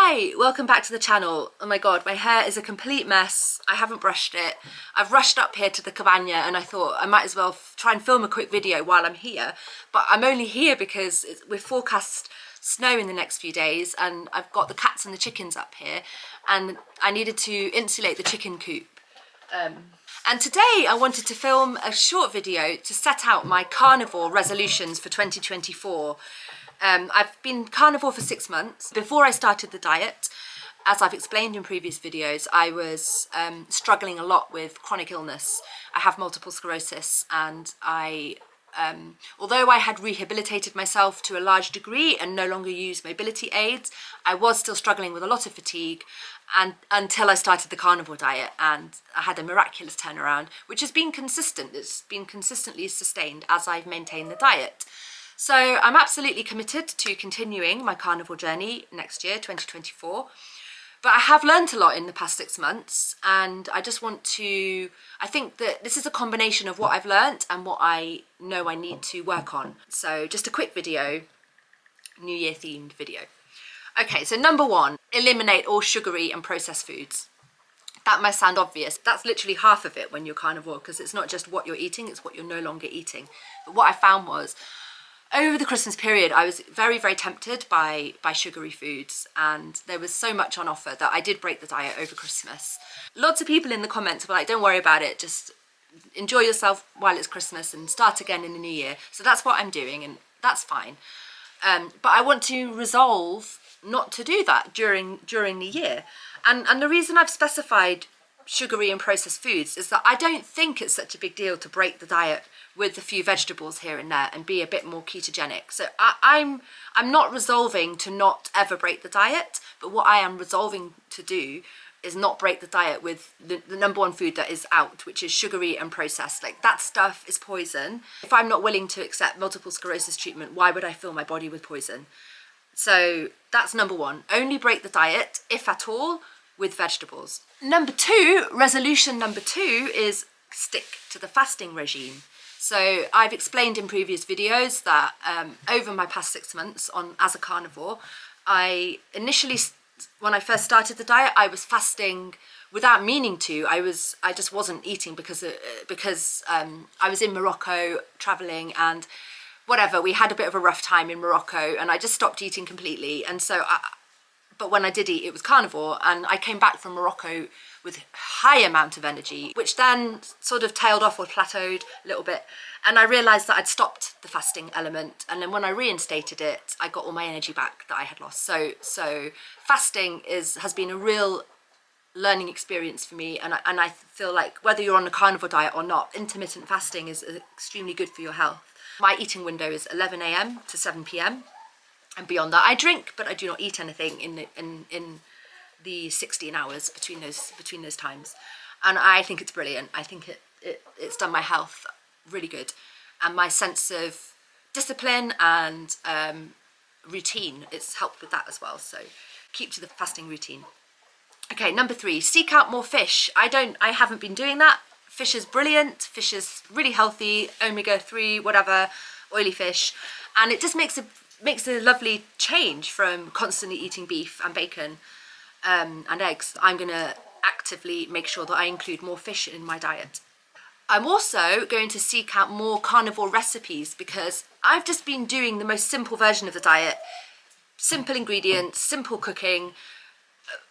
Hi, welcome back to the channel. Oh my god, my hair is a complete mess. I haven't brushed it. I've rushed up here to the cabana and I thought I might as well try and film a quick video while I'm here. But I'm only here because we're forecast snow in the next few days and I've got the cats and the chickens up here and I needed to insulate the chicken coop. And today I wanted to film a short video to set out my carnivore resolutions for 2024. I've been carnivore for 6 months. Before I started the diet, as I've explained in previous videos, I was struggling a lot with chronic illness. I have multiple sclerosis and although I had rehabilitated myself to a large degree and no longer use mobility aids, I was still struggling with a lot of fatigue and until I started the carnivore diet, and I had a miraculous turnaround, which has been consistent. It's been consistently sustained as I've maintained the diet. So I'm absolutely committed to continuing my carnivore journey next year, 2024. But I have learned a lot in the past 6 months and I just want to, I think that this is a combination of what I've learned and what I know I need to work on. So just a quick video, New Year themed video. Okay, so number 1, eliminate all sugary and processed foods. That might sound obvious. That's literally half of it when you're carnivore, because it's not just what you're eating, it's what you're no longer eating. But what I found was, over the Christmas period, I was very, very tempted by sugary foods and there was so much on offer that I did break the diet over Christmas. Lots of people in the comments were like, don't worry about it, just enjoy yourself while it's Christmas and start again in the new year. So that's what I'm doing and that's fine. But I want to resolve not to do that during the year. And the reason I've specified sugary and processed foods is that I don't think it's such a big deal to break the diet with a few vegetables here and there and be a bit more ketogenic. So I'm not resolving to not ever break the diet, but what I am resolving to do is not break the diet with the number 1 food that is out, which is sugary and processed. Like, that stuff is poison. If I'm not willing to accept multiple sclerosis treatment, why would I fill my body with poison? So that's number 1. Only break the diet, if at all, with vegetables. Number 2, resolution number 2 is stick to the fasting regime. So I've explained in previous videos that over my past 6 months as a carnivore, I initially, when I first started the diet, I was fasting without meaning to. I just wasn't eating because I was in Morocco traveling and whatever, we had a bit of a rough time in Morocco and I just stopped eating completely. And so but when I did eat, it was carnivore, and I came back from Morocco with a high amount of energy, which then sort of tailed off or plateaued a little bit. And I realized that I'd stopped the fasting element. And then when I reinstated it, I got all my energy back that I had lost. So fasting has been a real learning experience for me. And I feel like whether you're on a carnivore diet or not, intermittent fasting is extremely good for your health. My eating window is 11 a.m. to 7 p.m. And beyond that, I drink, but I do not eat anything in the 16 hours between those times. And I think it's brilliant. I think it's done my health really good. And my sense of discipline and routine, it's helped with that as well. So keep to the fasting routine. Okay, number 3, seek out more fish. I haven't been doing that. Fish is brilliant. Fish is really healthy, omega-3, whatever, oily fish. And it just makes a lovely change from constantly eating beef and bacon and eggs. I'm going to actively make sure that I include more fish in my diet. I'm also going to seek out more carnivore recipes because I've just been doing the most simple version of the diet. Simple ingredients, simple cooking,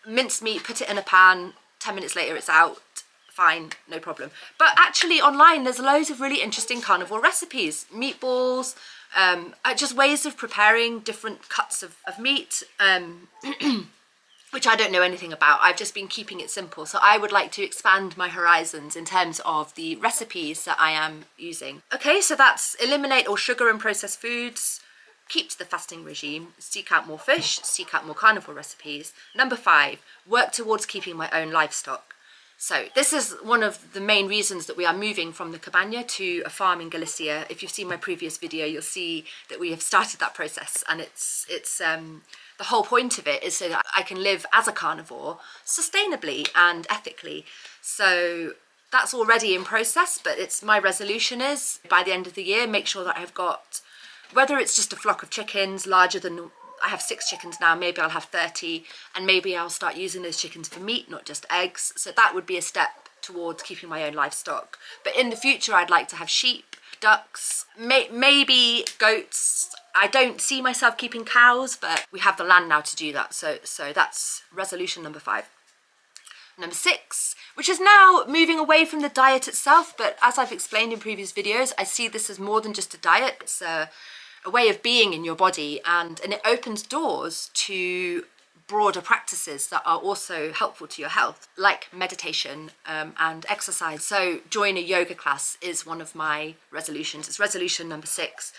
minced meat, put it in a pan, 10 minutes later it's out. Fine, no problem. But actually online there's loads of really interesting carnivore recipes. Meatballs, just ways of preparing different cuts of meat, which I don't know anything about. I've just been keeping it simple. So I would like to expand my horizons in terms of the recipes that I am using. Okay, so that's eliminate all sugar and processed foods, keep to the fasting regime, seek out more fish, seek out more carnivore recipes. Number 5, work towards keeping my own livestock. So this is one of the main reasons that we are moving from the cabana to a farm in Galicia. If you've seen my previous video, you'll see that we have started that process, and it's the whole point of it is so that I can live as a carnivore sustainably and ethically. So that's already in process, but my resolution is by the end of the year, make sure that I've got, whether it's just a flock of chickens larger than I have 6 chickens now, maybe I'll have 30, and maybe I'll start using those chickens for meat, not just eggs. So that would be a step towards keeping my own livestock. But in the future, I'd like to have sheep, ducks, maybe goats. I don't see myself keeping cows, but we have the land now to do that. So that's resolution number 5. Number 6, which is now moving away from the diet itself, but as I've explained in previous videos, I see this as more than just a diet. It's a way of being in your body, and it opens doors to broader practices that are also helpful to your health, like meditation and exercise. So join a yoga class is one of my resolutions. It's resolution number 6.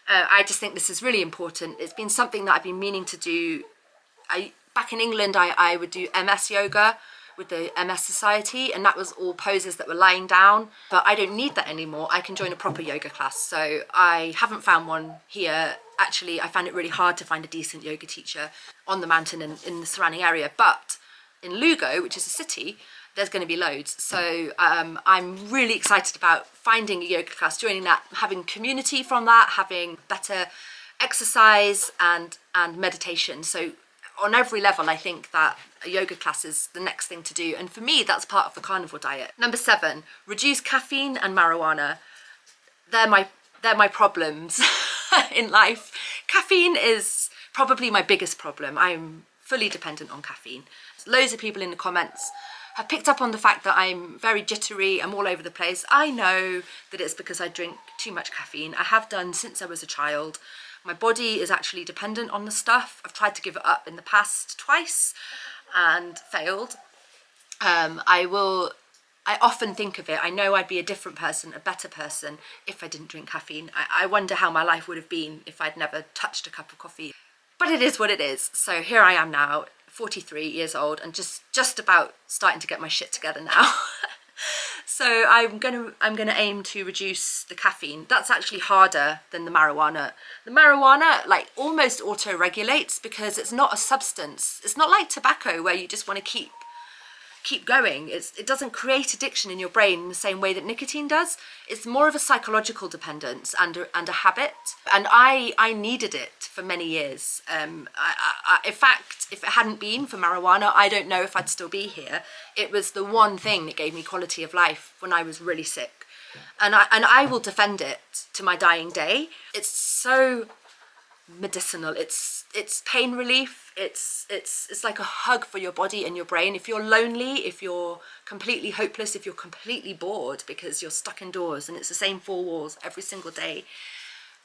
I just think this is really important. It's been something that I've been meaning to do. Back in England, I would do MS yoga with the MS Society, and that was all poses that were lying down, but I don't need that anymore. I can join a proper yoga class. So I haven't found one here. Actually, I found it really hard to find a decent yoga teacher on the mountain and in the surrounding area, but in Lugo, which is a city, there's going to be loads. So I'm really excited about finding a yoga class, joining that, having community from that, having better exercise and meditation. So on every level, I think that a yoga class is the next thing to do. And for me, that's part of the carnivore diet. Number 7, reduce caffeine and marijuana. They're my problems in life. Caffeine is probably my biggest problem. I'm fully dependent on caffeine. Loads of people in the comments have picked up on the fact that I'm very jittery, I'm all over the place. I know that it's because I drink too much caffeine. I have done since I was a child. My body is actually dependent on the stuff. I've tried to give it up in the past twice and failed. I often think of it. I know I'd be a different person, a better person, if I didn't drink caffeine. I wonder how my life would have been if I'd never touched a cup of coffee. But it is what it is. So here I am now, 43 years old, and just about starting to get my shit together now. So I'm gonna aim to reduce the caffeine. That's actually harder than the marijuana. The marijuana like almost auto-regulates because it's not a substance. It's not like tobacco where you just want to keep going. It doesn't create addiction in your brain in the same way that nicotine does. It's more of a psychological dependence and a habit. And I needed it for many years. In fact, if it hadn't been for marijuana, I don't know if I'd still be here. It was the one thing that gave me quality of life when I was really sick. And I will defend it to my dying day. It's so medicinal. It's pain relief. It's like a hug for your body and your brain. If you're lonely, if you're completely hopeless, if you're completely bored because you're stuck indoors and it's the same 4 walls every single day,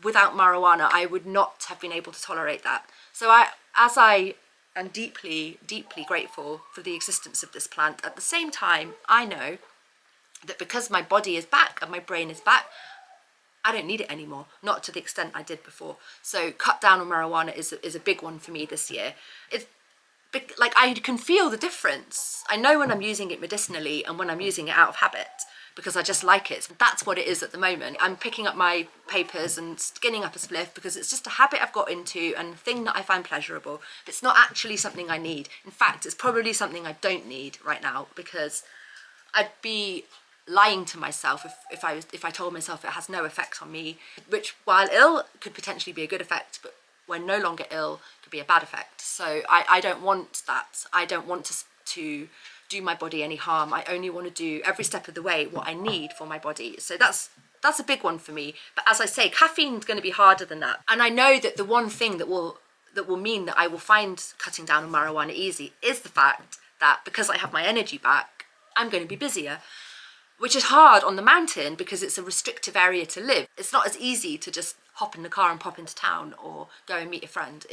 without marijuana, I would not have been able to tolerate that. So I am deeply, deeply grateful for the existence of this plant. At the same time, I know that because my body is back and my brain is back, I don't need it anymore, not to the extent I did before. So cut down on marijuana is a big one for me this year. It's big, like I can feel the difference. I know when I'm using it medicinally and when I'm using it out of habit because I just like it. That's what it is at the moment. I'm picking up my papers and skinning up a spliff because it's just a habit I've got into and a thing that I find pleasurable. It's not actually something I need. In fact, it's probably something I don't need right now because I'd be lying to myself if I told myself it has no effect on me, which while ill could potentially be a good effect, but when no longer ill could be a bad effect. So I don't want that. I don't want to do my body any harm. I only want to do every step of the way what I need for my body. So that's a big one for me. But as I say, caffeine's going to be harder than that. And I know that the one thing that will mean that I will find cutting down on marijuana easy is the fact that because I have my energy back, I'm going to be busier. Which is hard on the mountain because it's a restrictive area to live. It's not as easy to just hop in the car and pop into town or go and meet a friend.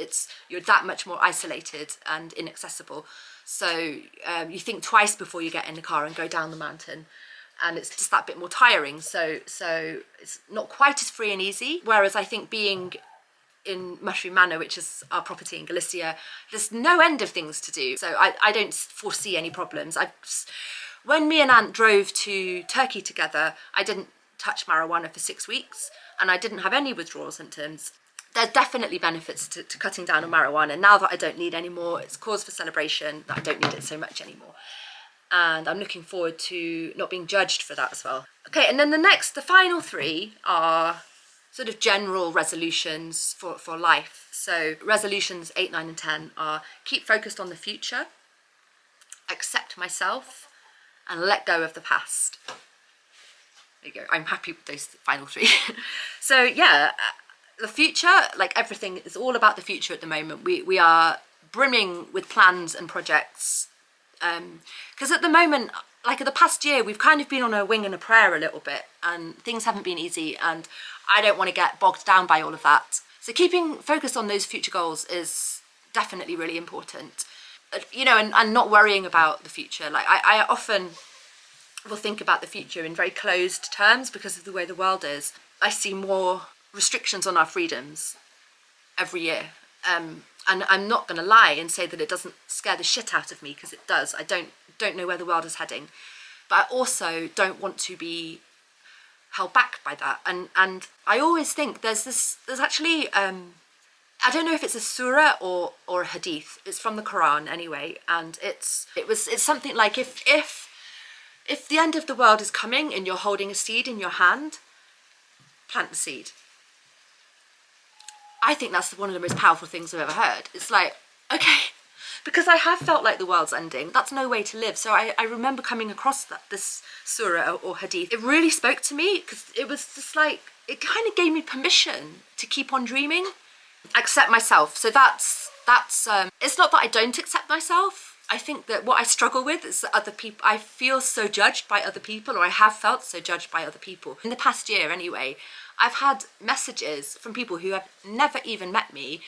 You're that much more isolated and inaccessible. So you think twice before you get in the car and go down the mountain. And it's just that bit more tiring. So it's not quite as free and easy. Whereas I think being in Mushroom Manor, which is our property in Galicia, there's no end of things to do. So I don't foresee any problems. When me and Aunt drove to Turkey together, I didn't touch marijuana for 6 weeks and I didn't have any withdrawal symptoms. There's definitely benefits to cutting down on marijuana. Now that I don't need any more, it's cause for celebration that I don't need it so much anymore. And I'm looking forward to not being judged for that as well. Okay, and then the final 3 are sort of general resolutions for life. So resolutions 8, 9 and 10 are keep focused on the future, accept myself, and let go of the past. There you go. I'm happy with those final 3. So yeah, the future, like everything, is all about the future at the moment. We are brimming with plans and projects. Because at the moment, like in the past year, we've kind of been on a wing and a prayer a little bit, and things haven't been easy, and I don't want to get bogged down by all of that. So keeping focused on those future goals is definitely really important. You know, and not worrying about the future. Like I often will think about the future in very closed terms because of the way the world is. I see more restrictions on our freedoms every year. And I'm not going to lie and say that it doesn't scare the shit out of me, because it does. I don't know where the world is heading. But I also don't want to be held back by that. And I always think there's actually, I don't know if it's a surah or a hadith. It's from the Quran anyway. And it's something like if the end of the world is coming and you're holding a seed in your hand, plant the seed. I think that's one of the most powerful things I've ever heard. It's like, okay, because I have felt like the world's ending. That's no way to live. So I remember coming across this surah or hadith. It really spoke to me, because it was just like, it kind of gave me permission to keep on dreaming. Accept myself. So that's it's not that I don't accept myself. I think that what I struggle with is that other people, I feel so judged by other people, or I have felt so judged by other people. In the past year anyway, I've had messages from people who have never even met me,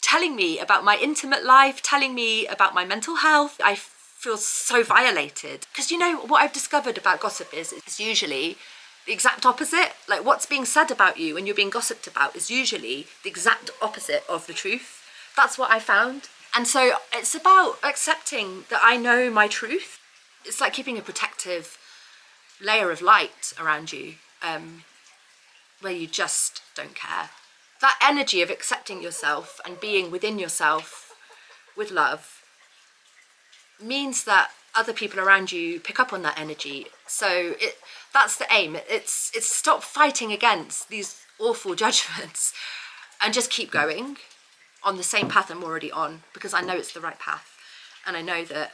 telling me about my intimate life, telling me about my mental health. I feel so violated. Because you know, what I've discovered about gossip is it's usually the exact opposite. Like what's being said about you when you're being gossiped about is usually the exact opposite of the truth. That's what I found. And so it's about accepting that I know my truth. It's like keeping a protective layer of light around you, where you just don't care. That energy of accepting yourself and being within yourself with love means that other people around you pick up on that energy. So that's the aim. It's stop fighting against these awful judgments and just keep going on the same path I'm already on, because I know it's the right path, and I know that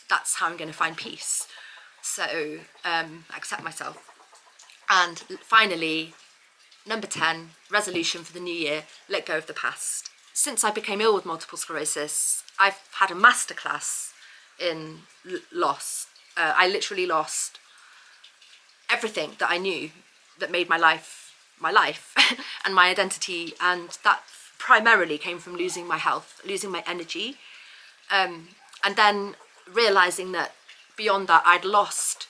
that's how I'm going to find peace. So accept myself. And finally, number 10, resolution for the new year, let go of the past. Since I became ill with multiple sclerosis, I've had a masterclass in loss. I literally lost everything that I knew that made my life and my identity, and that primarily came from losing my health, losing my energy, and then realizing that beyond that I'd lost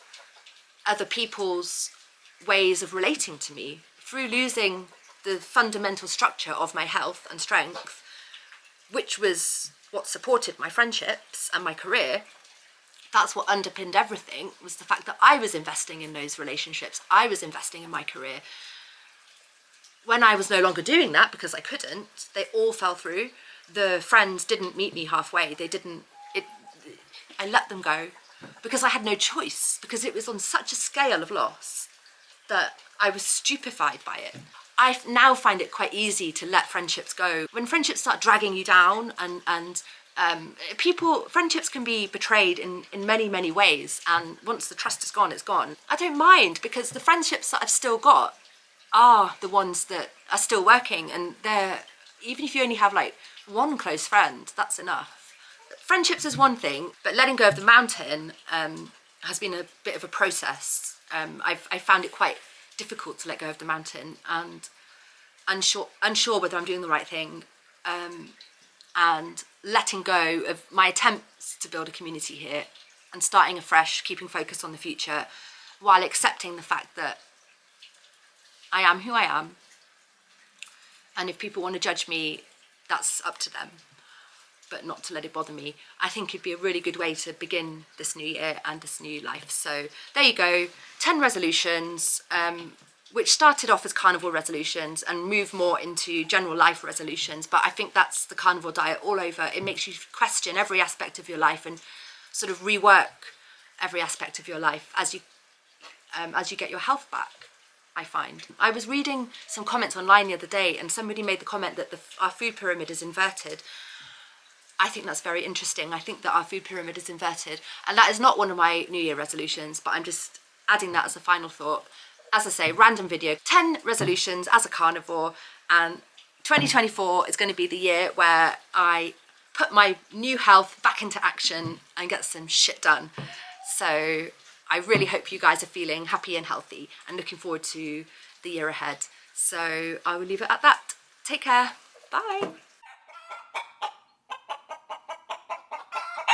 other people's ways of relating to me. Through losing the fundamental structure of my health and strength, which was what supported my friendships and my career, that's what underpinned everything, was the fact that I was investing in those relationships, I was investing in my career. When I was no longer doing that, because I couldn't, they all fell through. The friends didn't meet me halfway. I let them go because I had no choice, because it was on such a scale of loss that I was stupefied by it. I now find it quite easy to let friendships go. When friendships start dragging you down, and friendships can be betrayed in many, many ways. And once the trust is gone, it's gone. I don't mind, because the friendships that I've still got are the ones that are still working, and even if you only have like one close friend, that's enough. Friendships is one thing, but letting go of the mountain has been a bit of a process. I found it quite difficult to let go of the mountain, and unsure whether I'm doing the right thing, and letting go of my attempts to build a community here and starting afresh, keeping focused on the future, while accepting the fact that I am who I am, and if people want to judge me, that's up to them, but not to let it bother me. I think it'd be a really good way to begin this new year and this new life. So there you go, 10 resolutions, which started off as carnivore resolutions and moved more into general life resolutions. But I think that's the carnivore diet all over. It makes you question every aspect of your life and sort of rework every aspect of your life as you get your health back. I find. I was reading some comments online the other day and somebody made the comment that our food pyramid is inverted. I think that's very interesting. I think that our food pyramid is inverted, and that is not one of my New Year resolutions, but I'm just adding that as a final thought. As I say, random video, 10 resolutions as a carnivore, and 2024 is going to be the year where I put my new health back into action and get some shit done. So I really hope you guys are feeling happy and healthy and looking forward to the year ahead. So I will leave it at that. Take care. Bye.